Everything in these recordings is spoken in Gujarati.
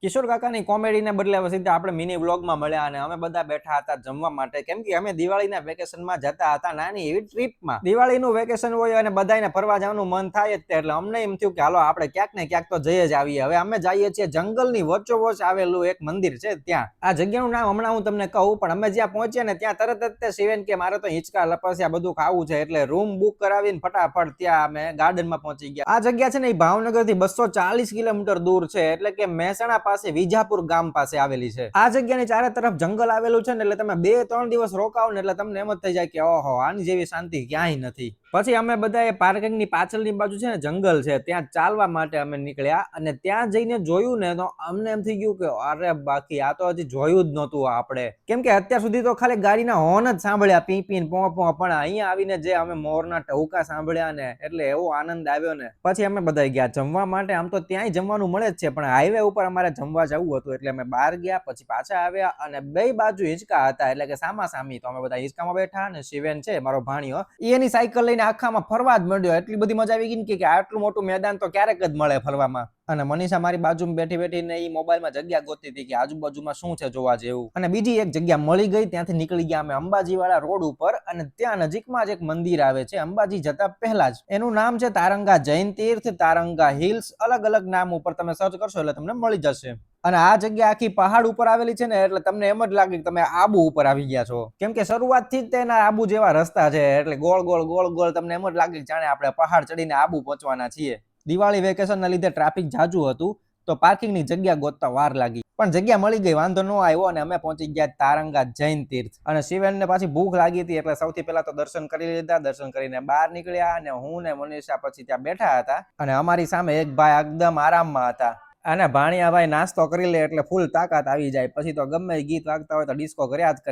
કિશોર કાકાની કોમેડીને બદલે હવે સીધા આપણે મિની વ્લોગમાં મળ્યા અને અમે બધા બેઠા હતા જમવા માટે, કેમ કે અમે દિવાળીના વેકેશનમાં જતા હતા નાની એવી ટ્રીપમાં. દિવાળીનું વેકેશન હોય અને બધાને ફરવા જવાનું મન થાય જ, એટલે અમને એમ થયું કે હાલો આપણે ક્યાંક ને ક્યાંક તો જઈ જ આવીએ. હવે અમે જઈએ છીએ જંગલની વચ્ચોવચ આવેલું એક મંદિર છે ત્યાં. આ જગ્યાનું નામ હમણાં હું તમને કહું, પણ અમે જ્યાં પહોંચ્યા ને ત્યાં તરત જ તે શિવેન કે મારે તો હિંચકા લપસ્યા બધું ખાવું છે, એટલે રૂમ બુક કરાવીને ફટાફટ ત્યાં અમે ગાર્ડનમાં પહોંચી ગયા. આ જગ્યા છે ને એ ભાવનગરથી 240 કિલોમીટર દૂર છે, એટલે કે મહેસાણા પાસે વિજાપુર ગામ પાસે આવેલી છે. આ જગ્યાની ચારે તરફ જંગલ આવેલું છે ને, એટલે તમે 2-3 દિવસ રોકાવો ને એટલે તમને એમ જ થઈ જાય કે ઓહો આની જેવી શાંતિ ક્યાંય નથી. પછી અમે બધા પાર્કિંગની પાછળની બાજુ છે ને જંગલ છે, ત્યાં ચાલવા માટે અમે નીકળ્યા અને ત્યાં જઈને જોયું ને તો અમને એમ થઈ ગયું કે અરે બાકી આ તો હજી જોયું જ નહોતું આપણે, કેમ કે અત્યાર સુધી તો ખાલી ગાડીના હોર્ન જ સાંભળ્યા, પી પી પો પો, પણ અહીંયા આવીને જે અમે મોરના ટહુકા સાંભળ્યા ને એટલે એવો આનંદ આવ્યો ને. પછી અમે બધા ગયા જમવા માટે. આમ તો ત્યાંય જમવાનું મળે જ છે, પણ હાઈવે ઉપર અમારે જમવા જવું હતું એટલે અમે બહાર ગયા, પછી પાછા આવ્યા અને બે બાજુ હિંચકા હતા, એટલે કે સામા સામી. તો અમે બધા હિંચકામાં બેઠા અને શિવેન છે મારો ભાણિયો, એની સાયકલ લઈને આખામાં ફરવા જ માંડ્યો. એટલી બધી મજા આવી ગઈ કે આટલું મોટું મેદાન તો ક્યારેક જ મળે ફરવામાં. અને મનીષા મારી બાજુમાં બેઠી બેઠીને એ મોબાઈલમાં જગ્યા ગોતતી હતી કે આજુબાજુમાં શું છે જોવા જેવું, અને બીજી એક જગ્યા મળી ગઈ. ત્યાંથી નીકળી ગયા અમે અંબાજી વાળા રોડ ઉપર, અને ત્યાં નજીકમાં જ એક મંદિર આવે છે અંબાજી જતા પહેલા જ. એનું નામ છે તારંગા જૈન તીર્થ, તારંગા હિલ્સ. અલગ અલગ નામ ઉપર તમે સર્ચ કરશો એટલે તમને મળી જશે. અને આ જગ્યા આખી પહાડ ઉપર આવેલી છે ને, એટલે તમને એમ જ લાગે કે તમે આબુ ઉપર આવી ગયા છો, કેમ કે શરૂઆતથી જ તેના આબુ જેવા રસ્તા છે, એટલે ગોળ ગોળ ગોળ ગોળ તમને એમ જ લાગે કે જાણે આપણે પહાડ ચડીને આબુ પહોંચવાના છીએ. દિવાળી વેકેશનના લીધે ટ્રાફિક જાજુ હતું, તો પાર્કિંગની જગ્યા ગોતતા વાર લાગી, પણ જગ્યા મળી ગઈ, વાંધો ન આવ્યો અને અમે પહોંચી ગયા તારંગા જૈન તીર્થ. અને શિવેનને પાછી ભૂખ લાગી હતી, એટલે સૌથી પહેલા તો દર્શન કરી લીધા. દર્શન કરીને બહાર નીકળ્યા અને હું ને મનીષા પછી ત્યાં બેઠા હતા, અને અમારી સામે એક ભાઈ એકદમ આરામમાં હતા. અને ભાણિયા ભાઈ નાસ્તો કરી લે એટલે ફૂલ તાકાત આવી જાય, પછી તો ગમે ગીત વાગતા હોય તો ડિસ્કો કર્યા જ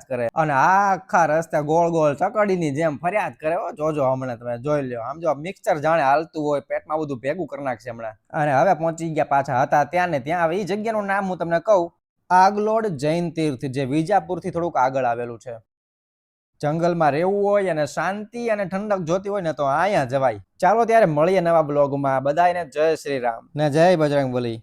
કરે. અને આખા રસ્તે ગોળ ગોળ ચકડીની જેમ ફર્યા જ કરે. જોજો હમણાં તમે જોઈ લ્યો, આમ જો મિક્સચર જાણે હાલતું હોય, પેટમાં બધું ભેગું કરી નાખશે હમણાં. અને હવે પહોંચી ગયા પાછા હતા ત્યાં ને ત્યાં. હવે એ જગ્યાનું નામ હું તમને કહું, આગલોડ જૈન તીર્થ, જે વિજાપુરથી થોડુંક આગળ આવેલું છે. જંગલમાં રહેવું હોય અને શાંતિ અને ઠંડક જોતી હોય ને તો અહીંયા જવાય. ચાલો ત્યારે મળીએ નવા બ્લોગમાં. બધાને જય શ્રી રામ ને જય બજરંગબલી.